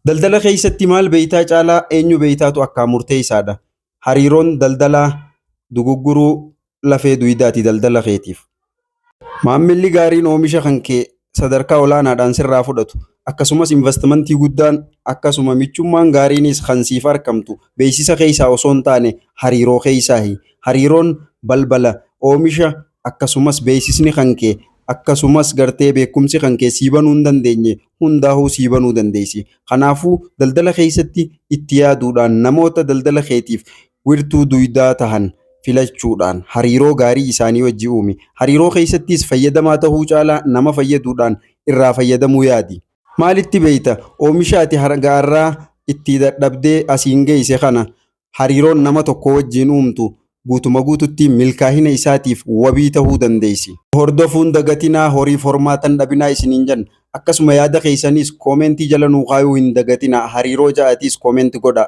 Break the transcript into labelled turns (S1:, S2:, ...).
S1: Daldala keessatti maal beeytaa caalaa eenyu beeytaatu akka murteessaadha. Hariiroon daldalaa dugugguruu lafee duydaati daldala keetiif. Maammilli gaariin oomisha kan kee sadarkaa olaanaadhaan sirraa fudhatu akkasumas investimentii guddaan akkasuma michummaan gaariinis kan siif argamtu beeksisa keessaa osoo hin taane hariiroo keessaahi. Hariiroon balbala oomisha akkasumas beeksisni kan kee akkasumas gartee beekumsi kan kee sii banuu hin dandeenye hundaa'uu sii banuu dandeessi. Kanaafuu daldala keessatti itti yaaduudhaan namoota daldala keetiif wirtuu duydaa tahan filachuudhaan hariiroo gaarii isaanii wajji uumi. Hariiroo keessattis fayyadamaa tahuu caalaa nama fayyaduudhaan irraa fayyadamuu yaadi. Maalitti beeyta oomisha ati hargaarraa itti dadhabdee asiin geesse kana hariiroon nama tokko wajjiin uumtu guutuma guututti milkaa'ina isaatiif wabii tahuu dandeessi. Hordofuun dagatinaa horiif hormaatan dhabinaa isiniin jenna. Akkasuma yaada keessanis koomentii jala nuu kaayuu hin dagatinaa. Hariiroo ja'atis koomentii godhaa.